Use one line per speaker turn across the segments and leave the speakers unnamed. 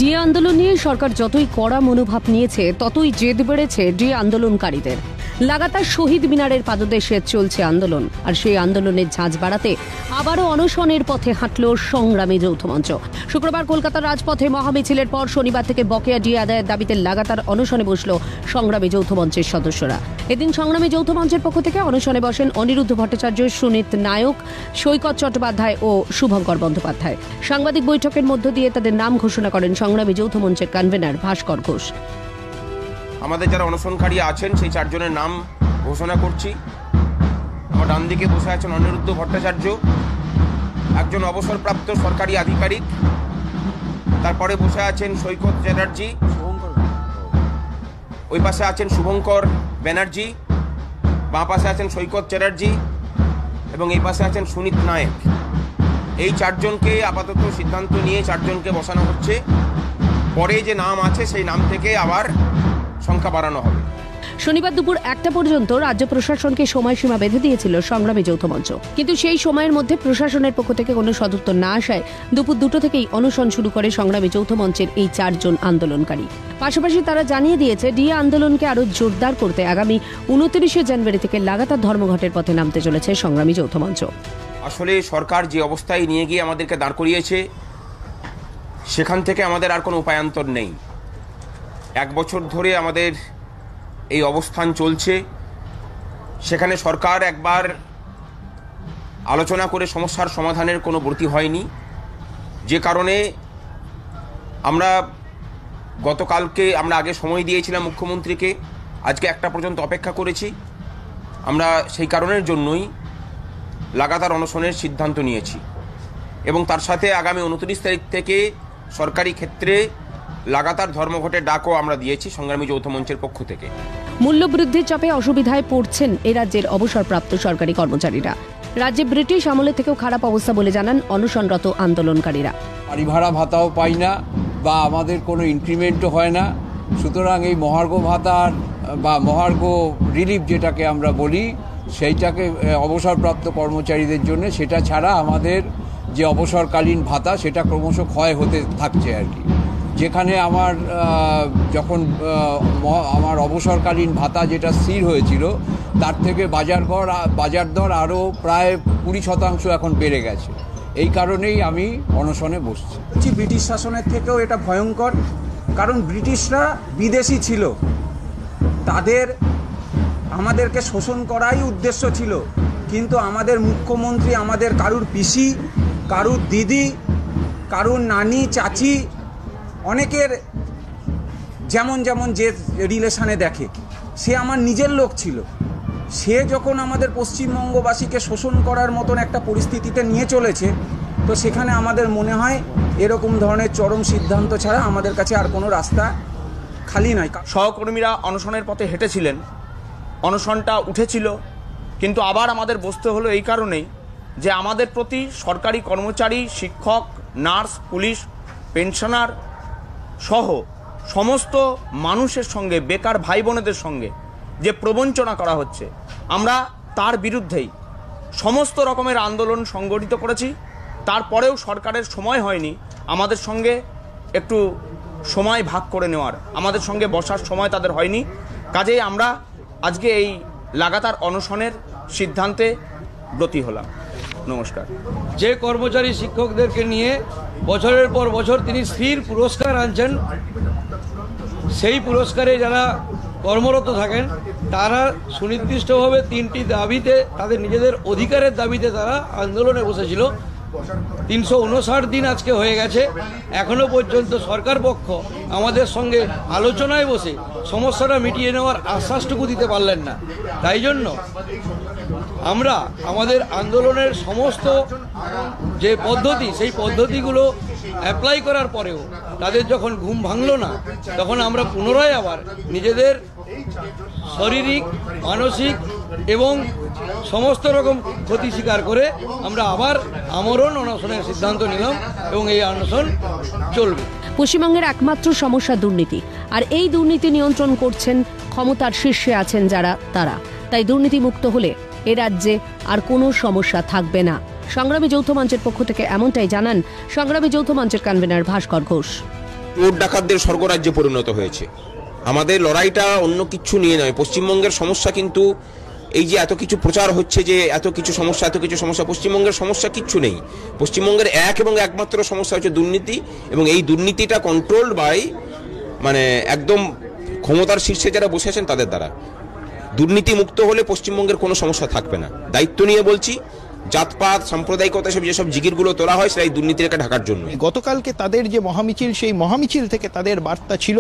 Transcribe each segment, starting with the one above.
DA আন্দোলন নিয়ে সরকার যতই কড়া মনোভাব নিয়েছে ততই জেদ বেড়েছে ডিএ আন্দোলনকারীদের। লাগাতার শহীদ মিনারের পাদদেশে চলছে আন্দোলন, আর সেই আন্দোলনের ঝাঁজ বাড়াতে আবারও অনশনের পথে হাঁটল সংগ্রামী যৌথ মঞ্চ। শুক্রবার কলকাতার রাজপথে মহামিছিলের পর শনিবার থেকে বকেয়া ডিএ আদায়ের দাবিতে লাগাতার অনশনে বসল সংগ্রামী যৌথ মঞ্চের সদস্যরা। এদিন সংগ্রামী যৌথ মঞ্চের পক্ষ থেকে অনশনে বসেন অনিরুদ্ধ ভট্টাচার্য, সুনীত নায়ক, সৈকত চট্টোপাধ্যায় ও শুভঙ্কর বন্দ্যোপাধ্যায়। সাংবাদিক বৈঠকের মধ্য দিয়ে তাদের নাম ঘোষণা করেন সংগ্রামী যৌথ মঞ্চের কনভেনার ভাস্কর ঘোষ।
আমাদের যারা অনশনকারী আছেন সেই চারজনের নাম ঘোষণা করছি। আমার ডান দিকে বসে আছেন অনিরুদ্ধ ভট্টাচার্য, একজন অবসরপ্রাপ্ত সরকারি আধিকারিক। তারপরে বসে আছেন সৈকত চ্যাটার্জি, ওই পাশে আছেন শুভঙ্কর ব্যানার্জি, বাঁ পাশে আছেন সৈকত চ্যাটার্জি এবং এই পাশে আছেন সুনীত নায়ক। এই চারজনকে আপাতত সিদ্ধান্ত নিয়ে চারজনকে বসানো হচ্ছে। পরে যে নাম আছে সেই নাম থেকে আবার সংখ্যা বাড়ানো হবে।
শনিবার দুপুর 1টা পর্যন্ত রাজ্য প্রশাসনকে সময়সীমা বেঁধে দিয়েছিল সংগ্রামী যৌথ মঞ্চ, কিন্তু সেই সময়ের মধ্যে প্রশাসনের পক্ষ থেকে কোনো সদুত্তর না আসায় দুপুর 2টো থেকেই অনশন শুরু করে সংগ্রামী যৌথ মঞ্চের এই চারজন আন্দোলনকারী। পাশাপাশি তারা জানিয়ে দিয়েছে ডিএ আন্দোলনকে আরও জোরদার করতে আগামী 29শে জানুয়ারি থেকে লাগাতার ধর্মঘটের পথে নামতে চলেছে সংগ্রামী যৌথ মঞ্চ।
আসলে সরকার যে অবস্থায় নিয়ে গিয়ে আমাদেরকে দাঁড় করিয়েছে সেখান থেকে আমাদের আর কোনো উপায়ান্তর নেই। 1 বছর ধরে আমাদের এই অবস্থান চলছে। সেখানে সরকার একবার আলোচনা করে সমস্যার সমাধানের কোনো ব্রতী হয়নি, যে কারণে আমরা গতকালকে আগে সময় দিয়েছিলাম মুখ্যমন্ত্রীকে, আজকে 1টা পর্যন্ত অপেক্ষা করেছি। আমরা সেই কারণের জন্যই লাগাতার অনশনের সিদ্ধান্ত নিয়েছি এবং তার সাথে আগামী 29 তারিখ থেকে সরকারি ক্ষেত্রে লাগাতার ধর্মঘটের ডাকও আমরা দিয়েছি সংগ্রামী যৌথ মঞ্চের পক্ষ থেকে।
মূল্যবৃদ্ধির চাপে অসুবিধায় পড়ছেন এ রাজ্যের অবসরপ্রাপ্ত সরকারি কর্মচারীরা। রাজ্যে ব্রিটিশ আমলের থেকেও খারাপ অবস্থা বলে জানান অনশনরত আন্দোলনকারীরা।
বাড়ি ভাড়া ভাতাও পাই না বা আমাদের কোনো ইনক্রিমেন্টও হয় না। সুতরাং এই মহার্ঘ ভাতার বা মহার্ঘ রিলিফ যেটাকে আমরা বলি, সেইটাকে অবসরপ্রাপ্ত কর্মচারীদের জন্য, সেটা ছাড়া আমাদের যে অবসরকালীন ভাতা সেটা ক্রমশ ক্ষয় হতে থাকছে আর কি। যেখানে যখন আমার অবসরকালীন ভাতা যেটা স্থির হয়েছিল তার থেকে বাজার দর আরও প্রায় 20% এখন বেড়ে গেছে। এই কারণেই আমি অনশনে বসছি।
ব্রিটিশ শাসনের থেকেও এটা ভয়ঙ্কর, কারণ ব্রিটিশরা বিদেশি ছিল, তাদের আমাদেরকে শোষণ করাই উদ্দেশ্য ছিল। কিন্তু আমাদের মুখ্যমন্ত্রী আমাদের কারুর পিসি, কারুর দিদি, কারুর নানি, চাচি, অনেকের যেমন যে রিলেশনে দেখে, সে আমার নিজের লোক ছিল। সে যখন আমাদের পশ্চিমবঙ্গবাসীকে শোষণ করার মতন একটা পরিস্থিতিতে নিয়ে চলেছে, তো সেখানে আমাদের মনে হয় এরকম ধরনের চরম সিদ্ধান্ত ছাড়া আমাদের কাছে আর কোনো রাস্তা খালি নয়।
সহকর্মীরা অনশনের পথে হেঁটেছিলেন, অনশনটা উঠেছিল, কিন্তু আবার আমাদের বসতে হলো এই কারণেই যে আমাদের প্রতি সরকারি কর্মচারী, শিক্ষক, নার্স, পুলিশ, পেনশনার সহ সমস্ত মানুষের সঙ্গে, বেকার ভাই বোনেদের সঙ্গে যে প্রবঞ্চনা করা হচ্ছে, আমরা তার বিরুদ্ধেই সমস্ত রকমের আন্দোলন সংগঠিত করেছি। তারপরেও সরকারের সময় হয়নি আমাদের সঙ্গে একটু সময় ভাগ করে নেওয়ার, আমাদের সঙ্গে বসার সময় তাদের হয়নি। কাজেই আমরা আজকে এই লাগাতার অনশনের সিদ্ধান্তে ব্রতী হলাম। নমস্কার।
যে কর্মচারী শিক্ষকদেরকে নিয়ে বছরের পর বছর তিনি স্থির পুরস্কার আনছেন, সেই পুরস্কারে যারা কর্মরত থাকেন তারা সুনির্দিষ্টভাবে 3টি দাবিতে, তাদের নিজেদের অধিকারের দাবিতে তারা আন্দোলনে বসেছিল। 359 দিন আজকে হয়ে গেছে, এখনো পর্যন্ত সরকার পক্ষ আমাদের সঙ্গে আলোচনায় বসে সমস্যাটা মিটিয়ে নেওয়ার আশ্বাসটুকু দিতে পারলেন না। তাই জন্য আমরা আমাদের আন্দোলনের সমস্ত যে পদ্ধতি, সেই পদ্ধতিগুলো অ্যাপ্লাই করার পরেও তাদের যখন ঘুম ভাঙল না, তখন আমরা পুনরায় আবার নিজেদের শারীরিক, মানসিক এবং সমস্ত রকম ক্ষতি স্বীকার করে আমরা আবার আমরণ অনশনের সিদ্ধান্ত নিলাম এবং এই অনশন চলবে।
পশ্চিমবঙ্গের একমাত্র সমস্যা দুর্নীতি, আর এই দুর্নীতি নিয়ন্ত্রণ করছেন ক্ষমতার শীর্ষে আছেন যারা, তারা। তাই দুর্নীতি মুক্ত হলে এ রাজ্যে আর কোনো সমস্যা থাকবে না। সংগ্রামী যৌথ মঞ্চের পক্ষ থেকে এমনটাই জানান সংগ্রামী যৌথ মঞ্চের কনভেনার ভাস্কর ঘোষ।
চোর ডাকাতদের স্বর্গরাজ্যে পরিণত হয়েছে। আমাদের লড়াইটা অন্য কিছু নিয়ে নয়। পশ্চিমবঙ্গের সমস্যা কিন্তু এই যে এত কিছু প্রচার হচ্ছে যে এত কিছু সমস্যা, পশ্চিমবঙ্গের সমস্যা কিচ্ছু নেই। পশ্চিমবঙ্গের এক এবং একমাত্র সমস্যা হচ্ছে দুর্নীতি, এবং এই দুর্নীতিটা কন্ট্রোলড বাই মানে একদম ক্ষমতার শীর্ষে যারা বসে আছেন তাদের দ্বারা। দুর্নীতি মুক্ত হলে পশ্চিমবঙ্গের কোনো সমস্যা থাকবে না। দায়িত্ব নিয়ে বলছি, জাতপাত সাম্প্রদায়িকতা সব যেসব জিগিরগুলো তোলা হয় সেটা এই দুর্নীতিটাকে ঢাকার জন্য।
গতকালকে তাদের যে মহামিছিল, সেই মহামিছিল থেকে তাদের বার্তা ছিল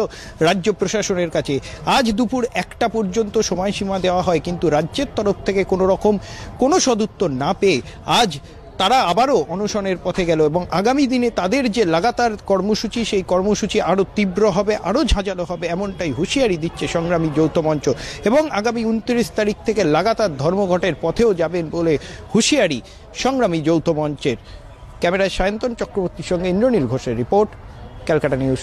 রাজ্য প্রশাসনের কাছে। আজ দুপুর 1টা পর্যন্ত সময়সীমা দেওয়া হয়, কিন্তু রাজ্যের তরফ থেকে কোনো রকম কোনো সদুত্তর না পেয়ে আজ তারা আবারও অনশনের পথে গেল, এবং আগামী দিনে তাদের যে লাগাতার কর্মসূচি, সেই কর্মসূচি আরও তীব্র হবে, আরও ঝাঁঝালো হবে, এমনটাই হুঁশিয়ারি দিচ্ছে সংগ্রামী যৌথ মঞ্চ। এবং আগামী 29 তারিখ থেকে লাগাতার ধর্মঘটের পথেও যাবেন বলে হুঁশিয়ারি সংগ্রামী যৌথ মঞ্চের। ক্যামেরায় সায়ন্তন চক্রবর্তীর সঙ্গে ইন্দ্রনীল ঘোষের রিপোর্ট, ক্যালকাটা নিউজ।